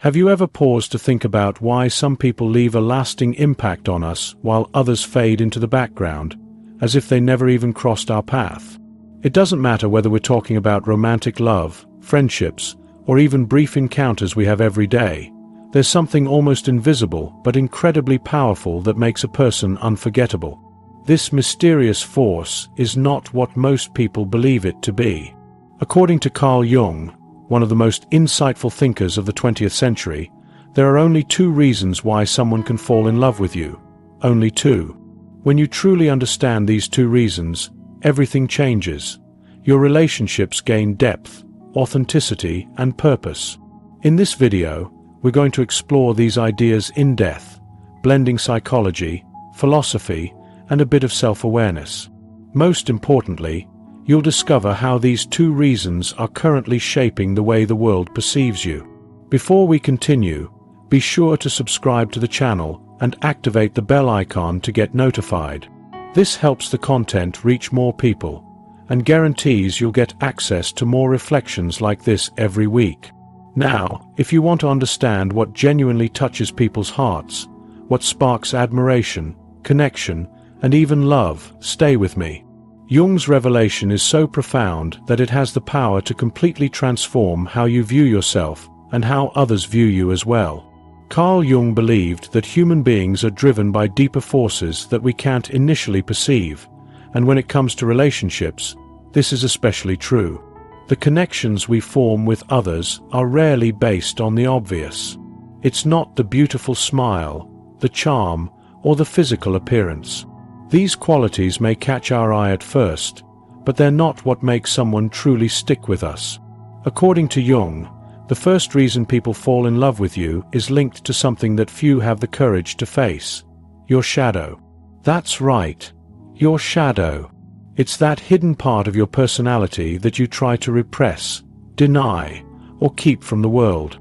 Have you ever paused to think about why some people leave a lasting impact on us while others fade into the background, as if they never even crossed our path? It doesn't matter whether we're talking about romantic love, friendships, or even brief encounters we have every day. There's something almost invisible but incredibly powerful that makes a person unforgettable. This mysterious force is not what most people believe it to be. According to Carl Jung, one of the most insightful thinkers of the 20th century, there are only two reasons why someone can fall in love with you. Only two. When you truly understand these two reasons, everything changes. Your relationships gain depth, authenticity, and purpose. In this video, we're going to explore these ideas in depth, blending psychology, philosophy, and a bit of self-awareness. Most importantly, you'll discover how these two reasons are currently shaping the way the world perceives you. Before we continue, be sure to subscribe to the channel and activate the bell icon to get notified. This helps the content reach more people and guarantees you'll get access to more reflections like this every week. Now, if you want to understand what genuinely touches people's hearts, what sparks admiration, connection, and even love, stay with me. Jung's revelation is so profound that it has the power to completely transform how you view yourself and how others view you as well. Carl Jung believed that human beings are driven by deeper forces that we can't initially perceive, and when it comes to relationships, this is especially true. The connections we form with others are rarely based on the obvious. It's not the beautiful smile, the charm, or the physical appearance. These qualities may catch our eye at first, but they're not what makes someone truly stick with us. According to Jung, the first reason people fall in love with you is linked to something that few have the courage to face: your shadow. That's right, your shadow. It's that hidden part of your personality that you try to repress, deny, or keep from the world.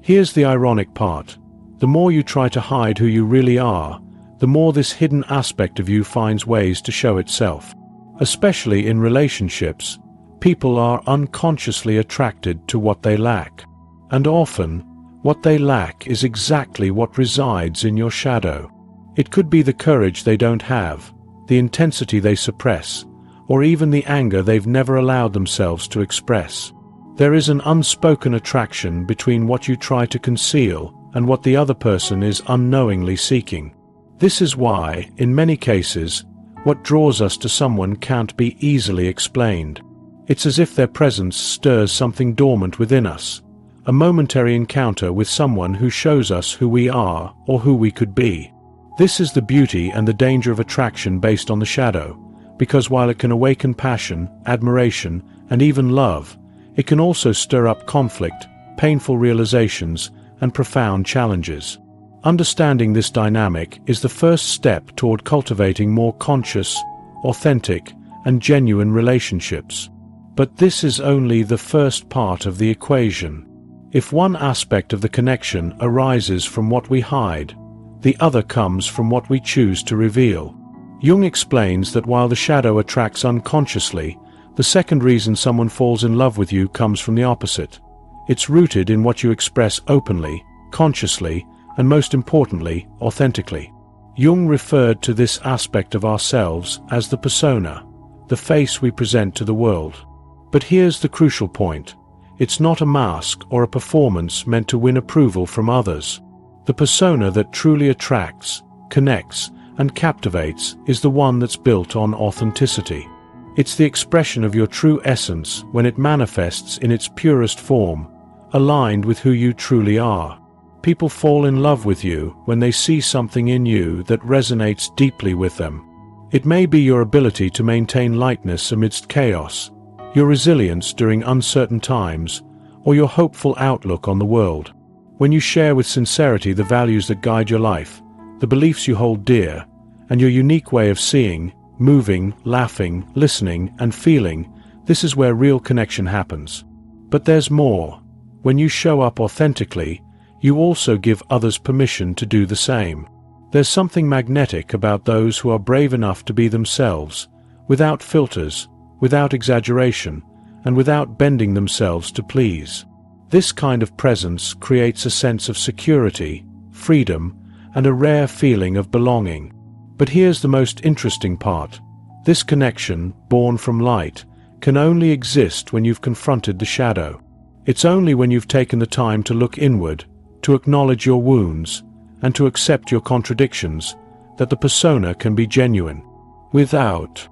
Here's the ironic part. The more you try to hide who you really are, the more this hidden aspect of you finds ways to show itself. Especially in relationships, people are unconsciously attracted to what they lack. And often, what they lack is exactly what resides in your shadow. It could be the courage they don't have, the intensity they suppress, or even the anger they've never allowed themselves to express. There is an unspoken attraction between what you try to conceal and what the other person is unknowingly seeking. This is why, in many cases, what draws us to someone can't be easily explained. It's as if their presence stirs something dormant within us, a momentary encounter with someone who shows us who we are or who we could be. This is the beauty and the danger of attraction based on the shadow, because while it can awaken passion, admiration, and even love, it can also stir up conflict, painful realizations, and profound challenges. Understanding this dynamic is the first step toward cultivating more conscious, authentic, and genuine relationships. But this is only the first part of the equation. If one aspect of the connection arises from what we hide, the other comes from what we choose to reveal. Jung explains that while the shadow attracts unconsciously, the second reason someone falls in love with you comes from the opposite. It's rooted in what you express openly, consciously, and most importantly, authentically. Jung referred to this aspect of ourselves as the persona, the face we present to the world. But here's the crucial point. It's not a mask or a performance meant to win approval from others. The persona that truly attracts, connects, and captivates is the one that's built on authenticity. It's the expression of your true essence when it manifests in its purest form, aligned with who you truly are. People fall in love with you when they see something in you that resonates deeply with them. It may be your ability to maintain lightness amidst chaos, your resilience during uncertain times, or your hopeful outlook on the world. When you share with sincerity the values that guide your life, the beliefs you hold dear, and your unique way of seeing, moving, laughing, listening, and feeling, this is where real connection happens. But there's more. When you show up authentically, you also give others permission to do the same. There's something magnetic about those who are brave enough to be themselves, without filters, without exaggeration, and without bending themselves to please. This kind of presence creates a sense of security, freedom, and a rare feeling of belonging. But here's the most interesting part. This connection, born from light, can only exist when you've confronted the shadow. It's only when you've taken the time to look inward, to acknowledge your wounds, and to accept your contradictions, that the persona can be genuine. Without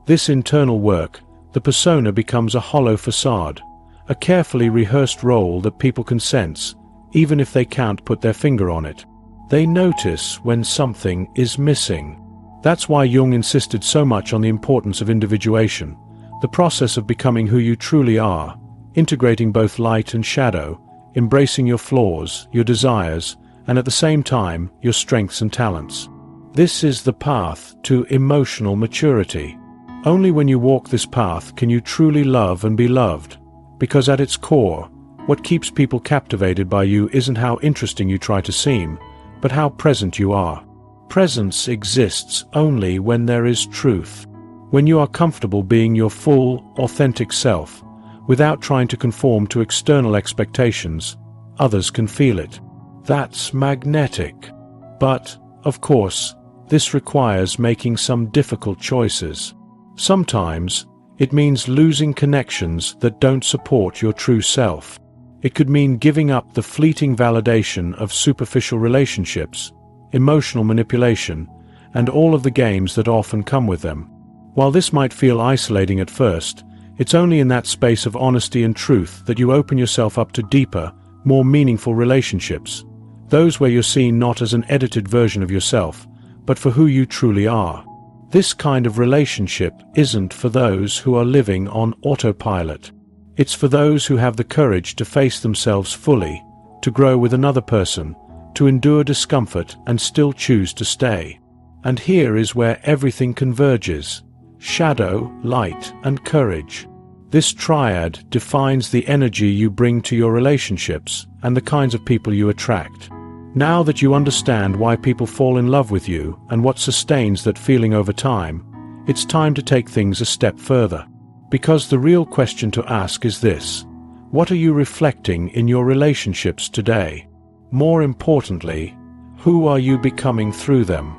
this internal work, the persona becomes a hollow facade, a carefully rehearsed role that people can sense, even if they can't put their finger on it. They notice when something is missing. That's why Jung insisted so much on the importance of individuation, the process of becoming who you truly are, integrating both light and shadow, embracing your flaws, your desires, and at the same time, your strengths and talents. This is the path to emotional maturity. Only when you walk this path can you truly love and be loved, because at its core, what keeps people captivated by you isn't how interesting you try to seem, but how present you are. Presence exists only when there is truth. When you are comfortable being your full, authentic self, without trying to conform to external expectations, others can feel it. That's magnetic. But, of course, this requires making some difficult choices. Sometimes, it means losing connections that don't support your true self. It could mean giving up the fleeting validation of superficial relationships, emotional manipulation, and all of the games that often come with them. While this might feel isolating at first, it's only in that space of honesty and truth that you open yourself up to deeper, more meaningful relationships. Those where you're seen not as an edited version of yourself, but for who you truly are. This kind of relationship isn't for those who are living on autopilot. It's for those who have the courage to face themselves fully, to grow with another person, to endure discomfort and still choose to stay. And here is where everything converges: shadow, light, and courage. This triad defines the energy you bring to your relationships and the kinds of people you attract. Now that you understand why people fall in love with you and what sustains that feeling over time, it's time to take things a step further. Because the real question to ask is this: what are you reflecting in your relationships today? More importantly, who are you becoming through them?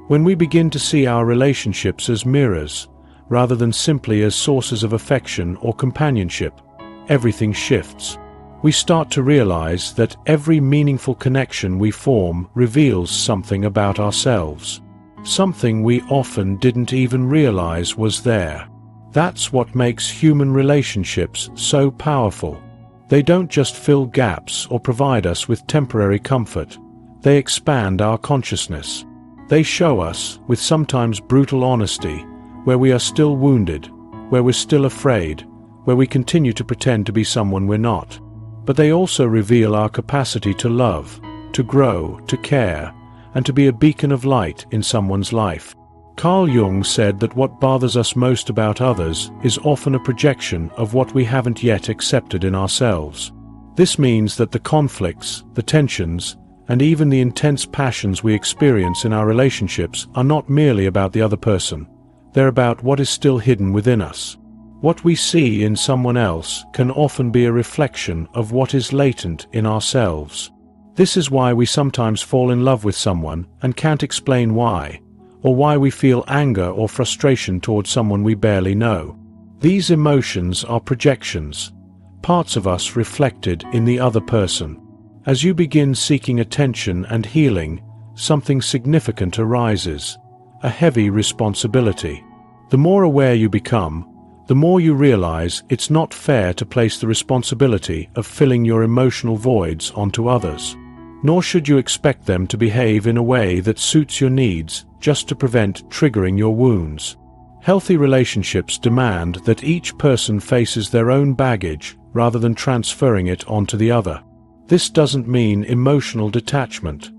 When we begin to see our relationships as mirrors, rather than simply as sources of affection or companionship, everything shifts. We start to realize that every meaningful connection we form reveals something about ourselves. Something we often didn't even realize was there. That's what makes human relationships so powerful. They don't just fill gaps or provide us with temporary comfort. They expand our consciousness. They show us, with sometimes brutal honesty, where we are still wounded, where we're still afraid, where we continue to pretend to be someone we're not. But they also reveal our capacity to love, to grow, to care, and to be a beacon of light in someone's life. Carl Jung said that what bothers us most about others is often a projection of what we haven't yet accepted in ourselves. This means that the conflicts, the tensions, and even the intense passions we experience in our relationships are not merely about the other person. They're about what is still hidden within us. What we see in someone else can often be a reflection of what is latent in ourselves. This is why we sometimes fall in love with someone and can't explain why, or why we feel anger or frustration towards someone we barely know. These emotions are projections, parts of us reflected in the other person. As you begin seeking attention and healing, something significant arises, a heavy responsibility. The more aware you become, the more you realize it's not fair to place the responsibility of filling your emotional voids onto others. Nor should you expect them to behave in a way that suits your needs just to prevent triggering your wounds. Healthy relationships demand that each person faces their own baggage rather than transferring it onto the other. This doesn't mean emotional detachment.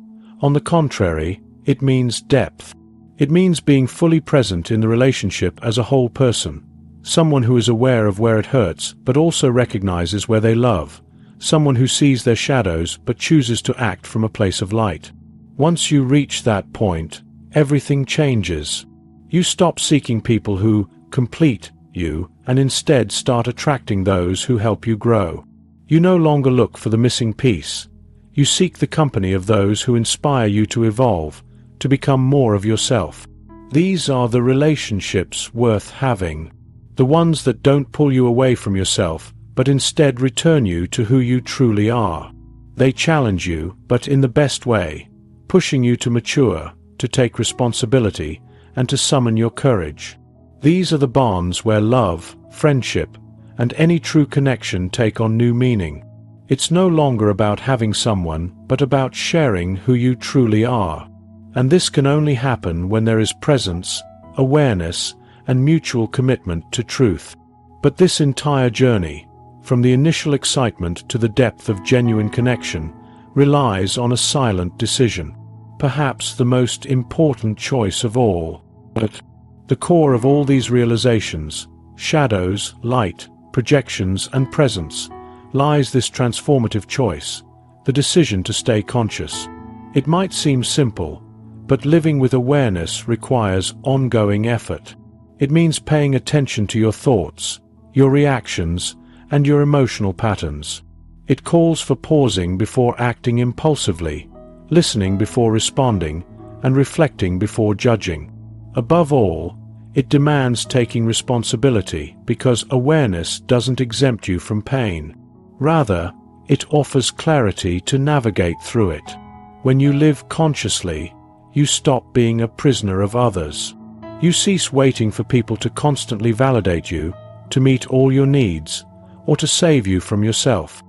On the contrary, it means depth. It means being fully present in the relationship as a whole person. Someone who is aware of where it hurts but also recognizes where they love. Someone who sees their shadows but chooses to act from a place of light. Once you reach that point, everything changes. You stop seeking people who complete you and instead start attracting those who help you grow. You no longer look for the missing piece. You seek the company of those who inspire you to evolve, to become more of yourself. These are the relationships worth having. The ones that don't pull you away from yourself, but instead return you to who you truly are. They challenge you, but in the best way, pushing you to mature, to take responsibility, and to summon your courage. These are the bonds where love, friendship, and any true connection take on new meaning. It's no longer about having someone, but about sharing who you truly are. And this can only happen when there is presence, awareness, and mutual commitment to truth. But this entire journey, from the initial excitement to the depth of genuine connection, relies on a silent decision. Perhaps the most important choice of all. At the core of all these realizations, shadows, light, projections, and presence, lies this transformative choice, the decision to stay conscious. It might seem simple, but living with awareness requires ongoing effort. It means paying attention to your thoughts, your reactions, and your emotional patterns. It calls for pausing before acting impulsively, listening before responding, and reflecting before judging. Above all, it demands taking responsibility because awareness doesn't exempt you from pain. Rather, it offers clarity to navigate through it. When you live consciously, you stop being a prisoner of others. You cease waiting for people to constantly validate you, to meet all your needs, or to save you from yourself.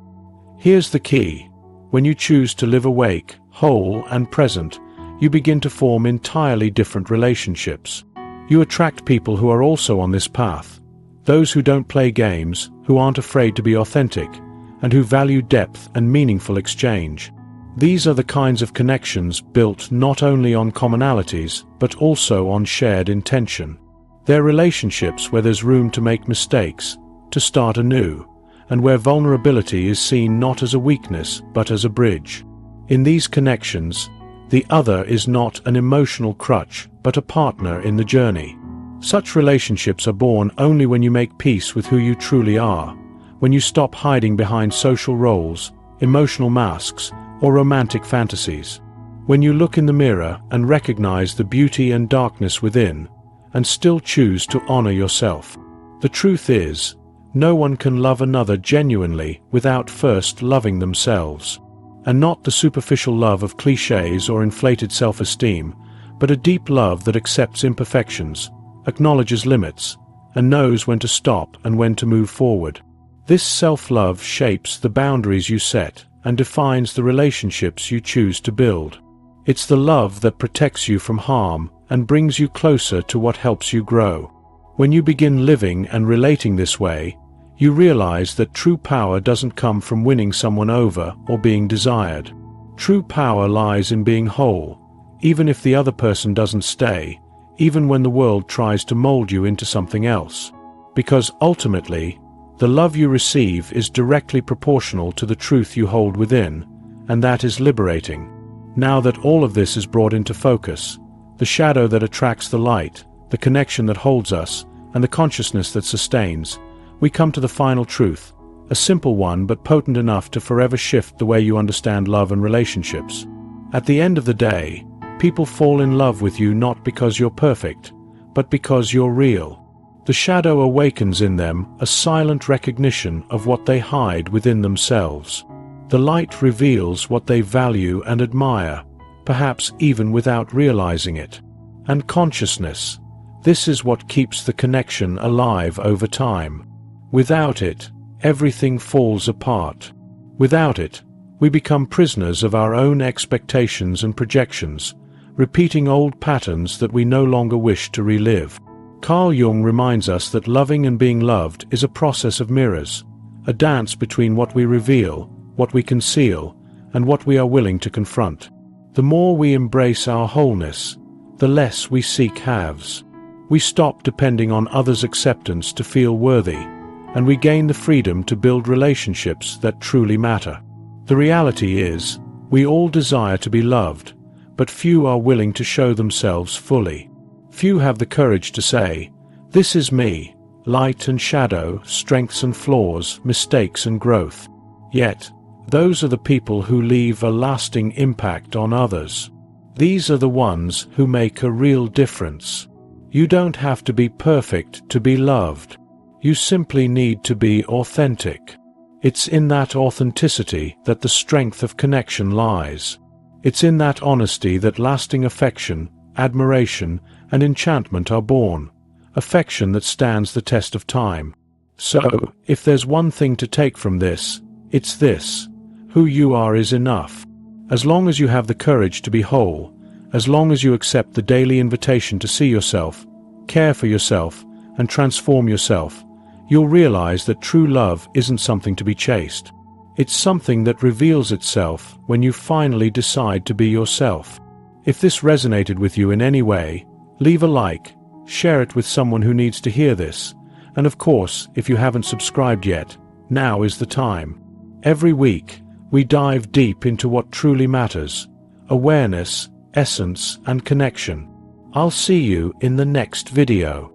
Here's the key. When you choose to live awake, whole, and present, you begin to form entirely different relationships. You attract people who are also on this path, those who don't play games, who aren't afraid to be authentic, and who value depth and meaningful exchange. These are the kinds of connections built not only on commonalities, but also on shared intention. They're relationships where there's room to make mistakes, to start anew, and where vulnerability is seen not as a weakness, but as a bridge. In these connections, the other is not an emotional crutch, but a partner in the journey. Such relationships are born only when you make peace with who you truly are, when you stop hiding behind social roles, emotional masks, or romantic fantasies. When you look in the mirror and recognize the beauty and darkness within, and still choose to honor yourself. The truth is, no one can love another genuinely without first loving themselves. And not the superficial love of clichés or inflated self-esteem, but a deep love that accepts imperfections, acknowledges limits, and knows when to stop and when to move forward. This self-love shapes the boundaries you set and defines the relationships you choose to build. It's the love that protects you from harm and brings you closer to what helps you grow. When you begin living and relating this way, you realize that true power doesn't come from winning someone over or being desired. True power lies in being whole, even if the other person doesn't stay, even when the world tries to mold you into something else. Because ultimately, the love you receive is directly proportional to the truth you hold within, and that is liberating. Now that all of this is brought into focus, the shadow that attracts the light, the connection that holds us, and the consciousness that sustains, we come to the final truth, a simple one but potent enough to forever shift the way you understand love and relationships. At the end of the day, people fall in love with you not because you're perfect, but because you're real. The shadow awakens in them a silent recognition of what they hide within themselves. The light reveals what they value and admire, perhaps even without realizing it. And consciousness, this is what keeps the connection alive over time. Without it, everything falls apart. Without it, we become prisoners of our own expectations and projections, repeating old patterns that we no longer wish to relive. Carl Jung reminds us that loving and being loved is a process of mirrors, a dance between what we reveal, what we conceal, and what we are willing to confront. The more we embrace our wholeness, the less we seek halves. We stop depending on others' acceptance to feel worthy, and we gain the freedom to build relationships that truly matter. The reality is, we all desire to be loved, but few are willing to show themselves fully. Few have the courage to say, "This is me, light and shadow, strengths and flaws, mistakes and growth." Yet, those are the people who leave a lasting impact on others. These are the ones who make a real difference. You don't have to be perfect to be loved. You simply need to be authentic. It's in that authenticity that the strength of connection lies. It's in that honesty that lasting affection, admiration, and enchantment are born. Affection that stands the test of time. So, if there's one thing to take from this, it's this: who you are is enough. As long as you have the courage to be whole, as long as you accept the daily invitation to see yourself, care for yourself, and transform yourself, you'll realize that true love isn't something to be chased. It's something that reveals itself when you finally decide to be yourself. If this resonated with you in any way, leave a like, share it with someone who needs to hear this, and of course, if you haven't subscribed yet, now is the time. Every week, we dive deep into what truly matters: awareness, essence, and connection. I'll see you in the next video.